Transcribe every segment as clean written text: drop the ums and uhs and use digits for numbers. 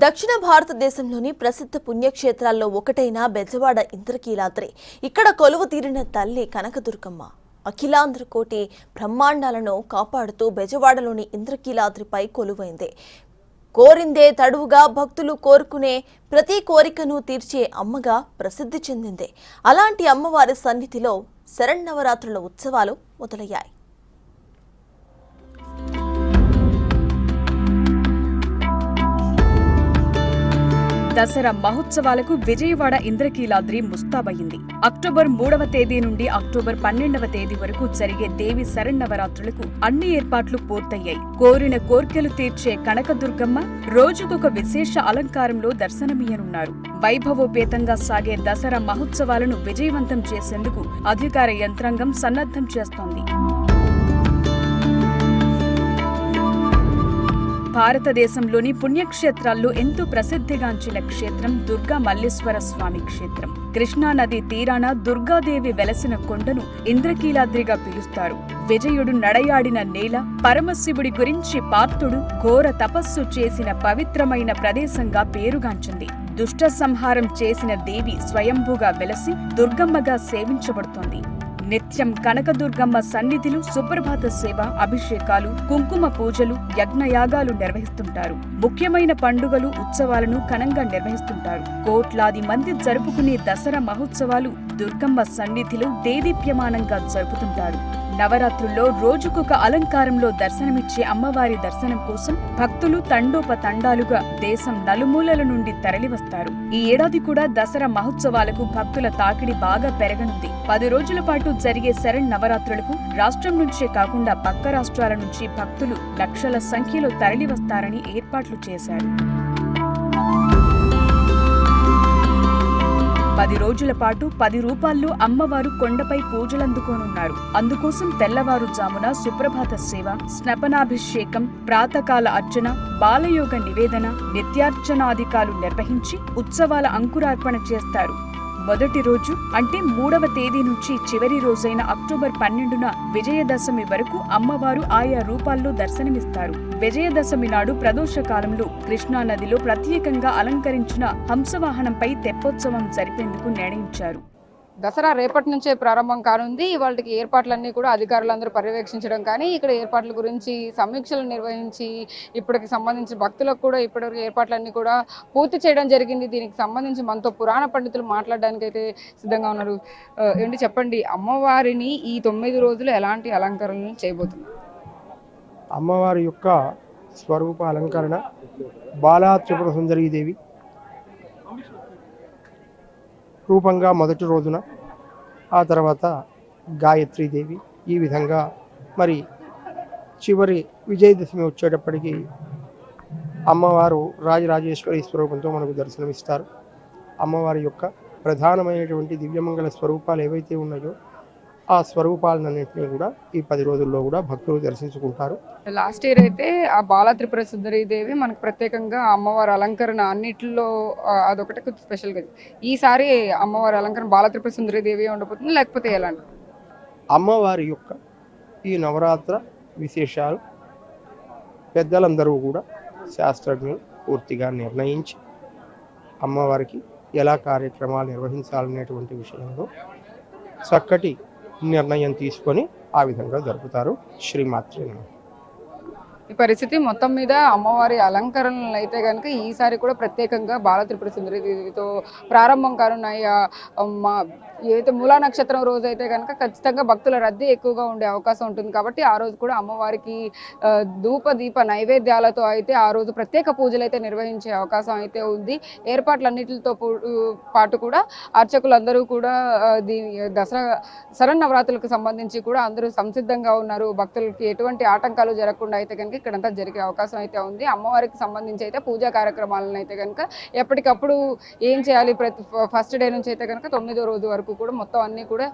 దక్షిణ భారతదేశంలోని ప్రసిద్ధ పుణ్యక్షేత్రాల్లో ఒకటైన బెజవాడ ఇంద్రకీలాద్రి. ఇక్కడ కొలువు తీరిన తల్లి కనకదుర్గమ్మ అఖిలాంధ్రకోటి బ్రహ్మాండాలను కాపాడుతూ బెజవాడలోని ఇంద్రకీలాద్రిపై కొలువైంది. కోరిందే తడువుగా భక్తులు కోరుకునే ప్రతి కోరికను తీర్చే అమ్మగా ప్రసిద్ధి చెందింది. అలాంటి అమ్మవారి సన్నిధిలో శరన్నవరాత్రుల ఉత్సవాలు మొదలయ్యాయి. దసరా మహోత్సవాలకు విజయవాడ ఇంద్రకీలాద్రి ముస్తాబయ్యింది. అక్టోబర్ 3వ తేదీ నుండి అక్టోబర్ 12వ తేదీ వరకు జరిగే దేవి శరన్నవరాత్రులకు అన్ని ఏర్పాట్లు పూర్తయ్యాయి. కోరిన కోర్కెలు తీర్చే కనకదుర్గమ్మ రోజుకొక విశేష అలంకారంలో దర్శనమియ్యనున్నారు. వైభవోపేతంగా సాగే దసరా మహోత్సవాలను విజయవంతం చేసేందుకు అధికార యంత్రాంగం సన్నద్ధం చేస్తోంది. భారతదేశంలోని పుణ్యక్షేత్రాల్లో ఎంతో ప్రసిద్ధిగాంచిన క్షేత్రం దుర్గా మల్లేశ్వర స్వామి క్షేత్రం. కృష్ణానది తీరాన దుర్గాదేవి వెలసిన కొండను ఇంద్రకీలాద్రిగా పిలుస్తారు. విజయుడు నడయాడిన నేల, పరమశివుడి గురించి పార్థుడు ఘోర తపస్సు చేసిన పవిత్రమైన ప్రదేశంగా పేరుగాంచింది. దుష్ట సంహారం చేసిన దేవి స్వయంభుగా వెలసి దుర్గమ్మగా సేవించబడుతోంది. నిత్యం కనకదుర్గమ్మ సన్నిధిలో సుప్రభాత సేవ, అభిషేకాలు, కుంకుమ పూజలు, యజ్ఞయాగాలు నిర్వహిస్తుంటారు. ముఖ్యమైన పండుగలు, ఉత్సవాలను ఘనంగా నిర్వహిస్తుంటారు. కోట్లాది మంది జరుపుకునే దసరా మహోత్సవాలు దుర్గమ్మ సన్నిధిలో దేదీప్యమానంగా జరుపుతుంటారు. నవరాత్రుల్లో రోజుకొక అలంకారంలో దర్శనమిచ్చే అమ్మవారి దర్శనం కోసం భక్తులు తండోపతండాలుగా దేశం నలుమూలల నుండి తరలివస్తారు. ఈ ఏడాది కూడా దసరా మహోత్సవాలకు భక్తుల తాకిడి బాగా పెరగనుంది. 10 రోజుల పాటు జరిగే శరన్నవరాత్రులకు రాష్ట్రం నుంచే కాకుండా పక్క రాష్ట్రాల నుంచి భక్తులు లక్షల సంఖ్యలో తరలివస్తారని ఏర్పాట్లు చేశారు. 10 రోజుల పాటు 10 రూపాల్లో అమ్మవారు కొండపై పూజలందుకోనున్నారు. అందుకోసం తెల్లవారుజామున సుప్రభాత సేవ, స్నపనాభిషేకం, ప్రాతకాల అర్చన, బాలయోగ నివేదన, నిత్యార్చనాదికాలు నిర్వహించి ఉత్సవాల అంకురార్పణ చేస్తారు. మొదటి రోజు అంటే 3వ తేదీ నుంచి చివరి రోజైన అక్టోబర్ 12న విజయదశమి వరకు అమ్మవారు ఆయా రూపాల్లో దర్శనమిస్తారు. విజయదశమి నాడు ప్రదోష కాలంలో కృష్ణానదిలో ప్రత్యేకంగా అలంకరించిన హంసవాహనంపై తెప్పోత్సవం జరిపేందుకు నిర్ణయించారు. దసరా రేపటి నుంచే ప్రారంభం కానుంది. ఇవాళకి ఏర్పాట్లన్నీ కూడా అధికారులందరూ పర్యవేక్షించడం కానీ ఇక్కడ ఏర్పాట్ల గురించి సమీక్షలు నిర్వహించి ఇప్పటికి సంబంధించిన భక్తులకు కూడా ఇప్పటివరకు ఏర్పాట్లన్నీ కూడా పూర్తి చేయడం జరిగింది. దీనికి సంబంధించి మనతో పురాణ పండితులు మాట్లాడడానికి అయితే సిద్ధంగా ఉన్నారు. ఏంటి చెప్పండి, అమ్మవారిని ఈ 9 రోజులు ఎలాంటి అలంకరణలు చేయబోతున్నారు? అమ్మవారి యొక్క స్వరూప అలంకరణ బాలా త్రిపుర సుందరీదేవి రూపంగా మొదటి రోజున, ఆ తర్వాత గాయత్రీదేవి, ఈ విధంగా మరి చివరి విజయదశమి వచ్చేటప్పటికి అమ్మవారు రాజరాజేశ్వరి స్వరూపంతో మనకు దర్శనమిస్తారు. అమ్మవారి యొక్క ప్రధానమైనటువంటి దివ్యమంగళ స్వరూపాలు ఏవైతే ఉన్నాయో ఆ స్వరూపాలన్నింటినీ కూడా ఈ 10 రోజుల్లో కూడా భక్తులు దర్శించుకుంటారు. లాస్ట్ ఇయర్ అయితే ఆ బాలా త్రిపుర సుందరీదేవి మనకు ప్రత్యేకంగా అమ్మవారి అలంకరణ అన్నిటిలో అదొకటి స్పెషల్గా. ఈసారి అమ్మవారి అలంకరణ బాలా త్రిపుర సుందరీదేవి ఉండబోతుంది, లేకపోతే ఎలాంటి? అమ్మవారి యొక్క ఈ నవరాత్ర విశేషాలు పెద్దలందరూ కూడా శాస్త్రజ్ఞులు పూర్తిగా నిర్ణయించి అమ్మవారికి ఎలా కార్యక్రమాలు నిర్వహించాలనేటువంటి విషయంలో చక్కటి నిర్ణయం తీసుకొని ఆ విధంగా జరుపుతారు. శ్రీమాత్రే నమః. ఈ పరిస్థితి మొత్తం మీద అమ్మవారి అలంకరణలు అయితే కనుక ఈసారి కూడా ప్రత్యేకంగా బాల త్రిపుర సుందరీదేవితో ప్రారంభం కానున్నాయి. ఏదైతే మూలా నక్షత్రం రోజు అయితే కనుక ఖచ్చితంగా భక్తుల రద్దీ ఎక్కువగా ఉండే అవకాశం ఉంటుంది. కాబట్టి ఆ రోజు కూడా అమ్మవారికి ధూప దీప నైవేద్యాలతో అయితే ఆ రోజు ప్రత్యేక పూజలు అయితే నిర్వహించే అవకాశం అయితే ఉంది. ఏర్పాట్లన్నిటితో పాటు కూడా అర్చకులందరూ కూడా దసరా శరన్నవరాత్రులకు సంబంధించి కూడా అందరూ సంసిద్ధంగా ఉన్నారు. భక్తులకి ఎటువంటి ఆటంకాలు జరగకుండా అయితే కనుక ఇక్కడంతా జరిగే అవకాశం అయితే ఉంది. అమ్మవారికి సంబంధించి అయితే పూజా కార్యక్రమాలను అయితే కనుక ఎప్పటికప్పుడు ఏం చేయాలి, ఫస్ట్ డే నుంచి అయితే కనుక 9వ రోజు వరకు కూడా మొత్తం అన్ని కూడా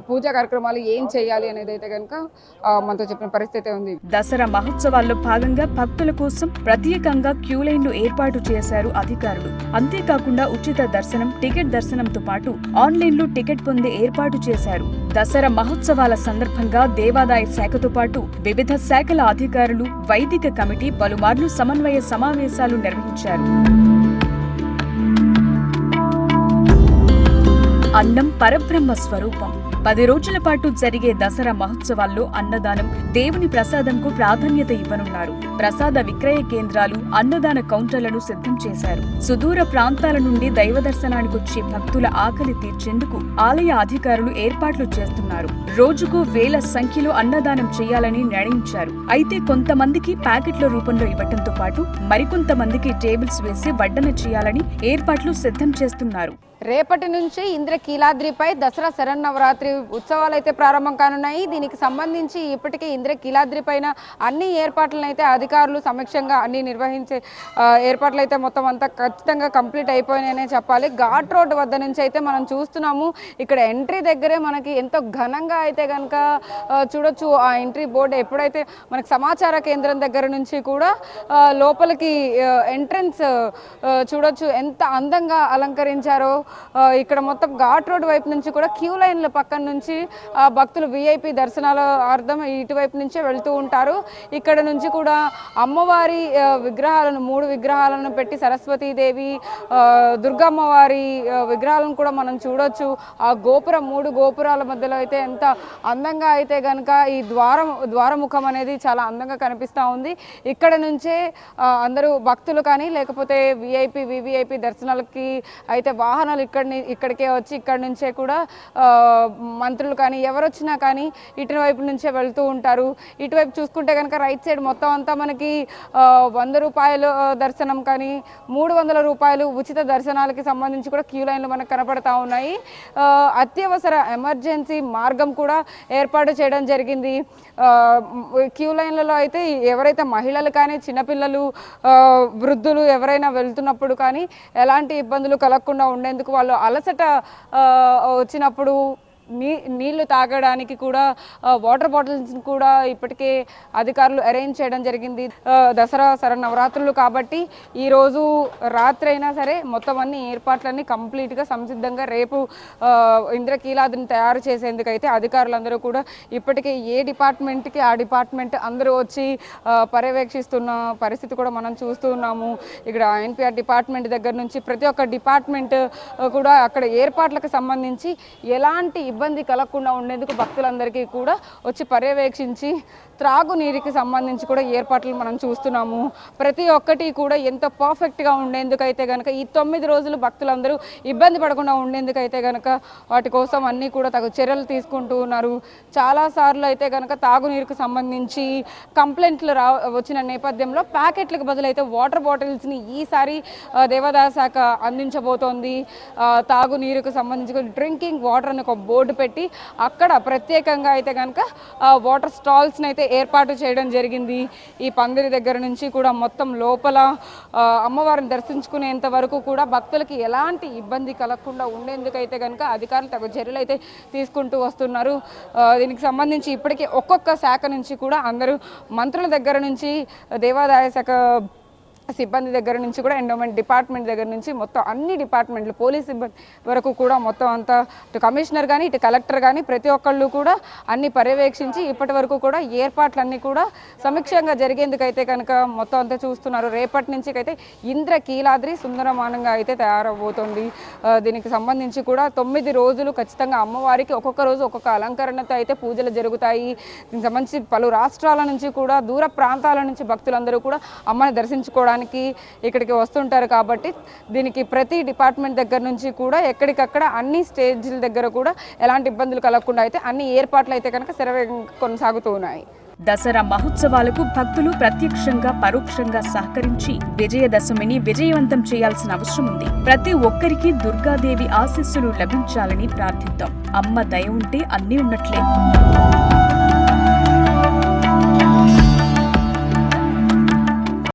పూజా కార్యక్రమాలు ఏం చేయాలి అనేది అయితే కనుక మనతో చెప్పిన పరిస్థితి ఉంది. దసరా మహోత్సవాల్లో భాగంగా భక్తుల కోసం ప్రత్యేకంగా క్యూ లైన్లు ఏర్పాటు చేశారు అధికారులు. అంతేకాకుండా ఉచిత దర్శనం, టికెట్ దర్శనంతో పాటు ఆన్లైన్లో టికెట్ పొందే ఏర్పాటు చేశారు. దసరా మహోత్సవాల సందర్భంగా దేవాదాయ శాఖతో పాటు వివిధ శాఖల అధికారులు, వైదిక కమిటీ పలుమార్లు సమన్వయ సమావేశాలు నిర్వహించారు. అన్నం పరబ్రహ్మ స్వరూపం. 10 రోజుల పాటు జరిగే దసరా మహోత్సవాల్లో అన్నదానం, దేవుని ప్రసాదంకు ప్రాధాన్యత ఇవ్వనున్నారు. ప్రసాద విక్రయ కేంద్రాలు, అన్నదాన కౌంటర్లను సిద్ధం చేశారు. సుదూర ప్రాంతాల నుండి దైవ దర్శనానికి వచ్చే భక్తుల ఆకలి తీర్చేందుకు ఆలయ అధికారులు ఏర్పాట్లు చేస్తున్నారు. రోజుకు వేల సంఖ్యలో అన్నదానం చేయాలని నిర్ణయించారు. అయితే కొంతమందికి ప్యాకెట్ల రూపంలో ఇవ్వటంతో పాటు మరికొంతమందికి టేబుల్స్ వేసి వడ్డన చేయాలని ఏర్పాట్లు సిద్ధం చేస్తున్నారు. రేపటి నుంచి ఇంద్రకీలాద్రిపై దసరా శరన్నవరాత్రి ఉత్సవాలు అయితే ప్రారంభం కానున్నాయి. దీనికి సంబంధించి ఇప్పటికే ఇంద్రకీలాద్రి పైన అన్ని ఏర్పాట్లను అయితే అధికారులు సమీక్షంగా అన్ని నిర్వహించే ఏర్పాట్లు అయితే మొత్తం అంతా ఖచ్చితంగా కంప్లీట్ అయిపోయినాయనే చెప్పాలి. ఘాట్ రోడ్ వద్ద నుంచి అయితే మనం చూస్తున్నాము. ఇక్కడ ఎంట్రీ దగ్గరే మనకి ఎంతో ఘనంగా అయితే కనుక చూడొచ్చు. ఆ ఎంట్రీ బోర్డు ఎప్పుడైతే మనకి సమాచార కేంద్రం దగ్గర నుంచి కూడా లోపలికి ఎంట్రన్స్ చూడొచ్చు ఎంత అందంగా అలంకరించారో. ఇక్కడ మొత్తం ఘాట్ రోడ్ వైపు నుంచి కూడా క్యూ లైన్ల పక్కన నుంచి భక్తులు విఐపి దర్శనాల అర్థం ఇటువైపు నుంచే వెళ్తూ ఉంటారు. ఇక్కడ నుంచి కూడా అమ్మవారి విగ్రహాలను 3 విగ్రహాలను పెట్టి సరస్వతీదేవి, దుర్గమ్మవారి విగ్రహాలను కూడా మనం చూడొచ్చు. ఆ గోపురం 3 గోపురాల మధ్యలో అయితే ఎంత అందంగా అయితే కనుక ఈ ద్వారముఖం అనేది చాలా అందంగా కనిపిస్తూ ఉంది. ఇక్కడ నుంచే అందరూ భక్తులు కానీ లేకపోతే విఐపి వివిఐపి దర్శనాలకి అయితే వాహనాలు ఇక్కడికే వచ్చి ఇక్కడ నుంచే కూడా మంత్రులు కానీ ఎవరు వచ్చినా కానీ ఇటువైపు నుంచే వెళ్తూ ఉంటారు. ఇటువైపు చూసుకుంటే కనుక రైట్ సైడ్ మొత్తం అంతా మనకి 100 రూపాయలు దర్శనం కానీ 300 రూపాయలు ఉచిత దర్శనాలకి సంబంధించి కూడా క్యూ లైన్లు మనకు కనపడతా ఉన్నాయి. అత్యవసర ఎమర్జెన్సీ మార్గం కూడా ఏర్పాటు చేయడం జరిగింది. క్యూ లైన్లలో అయితే ఎవరైతే మహిళలు కానీ చిన్నపిల్లలు వృద్ధులు ఎవరైనా వెళ్తున్నప్పుడు కానీ ఎలాంటి ఇబ్బందులు కలగకుండా ఉండేందుకు వాళ్ళు అలసట వచ్చినప్పుడు నీళ్లు తాగడానికి కూడా వాటర్ బాటిల్స్ కూడా ఇప్పటికే అధికారులు అరేంజ్ చేయడం జరిగింది. దసరా శరన్నవరాత్రులు కాబట్టి ఈరోజు రాత్రి అయినా సరే మొత్తం అన్ని ఏర్పాట్లన్నీ కంప్లీట్గా సంసిద్ధంగా రేపు ఇంద్రకీలాద్రిని తయారు చేసేందుకైతే అధికారులందరూ కూడా ఇప్పటికే ఏ డిపార్ట్మెంట్కి ఆ డిపార్ట్మెంట్ అందరూ వచ్చి పర్యవేక్షిస్తున్న పరిస్థితి కూడా మనం చూస్తూ ఉన్నాము. ఇక్కడ ఎన్పిఆర్ డిపార్ట్మెంట్ దగ్గర నుంచి ప్రతి ఒక్క డిపార్ట్మెంట్ కూడా అక్కడ ఏర్పాట్లకు సంబంధించి ఎలాంటి ఇబ్బంది కలగకుండా ఉండేందుకు భక్తులందరికీ కూడా వచ్చి పర్యవేక్షించి త్రాగునీరుకి సంబంధించి కూడా ఏర్పాట్లు మనం చూస్తున్నాము. ప్రతి ఒక్కటి కూడా ఎంతో పర్ఫెక్ట్గా ఉండేందుకైతే కనుక ఈ 9 రోజులు భక్తులందరూ ఇబ్బంది పడకుండా ఉండేందుకైతే కనుక వాటి కోసం అన్నీ కూడా తగు చర్యలు తీసుకుంటూ ఉన్నారు. చాలాసార్లు అయితే కనుక తాగునీరుకు సంబంధించి కంప్లైంట్లు వచ్చిన నేపథ్యంలో ప్యాకెట్లకు బదులైతే వాటర్ బాటిల్స్ని ఈసారి దేవాదాయ శాఖ అందించబోతోంది. తాగునీరుకు సంబంధించి డ్రింకింగ్ వాటర్ అని ఒక బోర్డు పెట్టి అక్కడ ప్రత్యేకంగా అయితే కనుక వాటర్ స్టాల్స్ని అయితే ఏర్పాటు చేయడం జరిగింది. ఈ పందిరి దగ్గర నుంచి కూడా మొత్తం లోపల అమ్మవారిని దర్శించుకునేంత వరకు కూడా భక్తులకి ఎలాంటి ఇబ్బంది కలగకుండా ఉండేందుకైతే కనుక అధికారులు తగు చర్యలు అయితే తీసుకుంటూ వస్తున్నారు. దీనికి సంబంధించి ఇప్పటికే ఒక్కొక్క శాఖ నుంచి కూడా అందరూ మంత్రుల దగ్గర నుంచి దేవాదాయ శాఖ సిబ్బంది దగ్గర నుంచి కూడా ఎండోమెంట్ డిపార్ట్మెంట్ దగ్గర నుంచి మొత్తం అన్ని డిపార్ట్మెంట్లు పోలీస్ సిబ్బంది వరకు కూడా మొత్తం అంతా ఇటు కమిషనర్ కానీ ఇటు కలెక్టర్ కానీ ప్రతి ఒక్కళ్ళు కూడా అన్ని పర్యవేక్షించి ఇప్పటి వరకు కూడా ఏర్పాట్లన్నీ కూడా సమీక్షంగా జరిగేందుకైతే కనుక మొత్తం అంతా చూస్తున్నారు. రేపటి నుంచి అయితే ఇంద్రకీలాద్రి సుందరమానంగా అయితే తయారవబోతోంది. దీనికి సంబంధించి కూడా 9 రోజులు ఖచ్చితంగా అమ్మవారికి ఒక్కొక్క రోజు ఒక్కొక్క అలంకరణతో అయితే పూజలు జరుగుతాయి. దీనికి సంబంధించి పలు రాష్ట్రాల నుంచి కూడా దూర ప్రాంతాల నుంచి భక్తులందరూ కూడా అమ్మని దర్శించుకోవడానికి ఇక్కడికి వస్తుంటారు. కాబట్టి దీనికి ప్రతి డిపార్ట్మెంట్ దగ్గర నుంచి కూడా ఎక్కడికక్కడ అన్ని స్టేజ్ల దగ్గర కూడా ఎలాంటి ఇబ్బందులు కలగకుండా అయితే అన్ని ఏర్పాట్లు అయితే కనుక శరవేగంగా కొనసాగుతూ ఉన్నాయి. దసరా మహోత్సవాలకు భక్తులు ప్రత్యక్షంగా పరోక్షంగా సహకరించి విజయదశమిని విజయవంతం చేయాల్సిన అవసరం ఉంది. ప్రతి ఒక్కరికి దుర్గాదేవి ఆశీస్సులు లభించాలని ప్రార్థిద్దాం. అమ్మ దయ ఉంటే అన్నీ ఉన్నట్లే.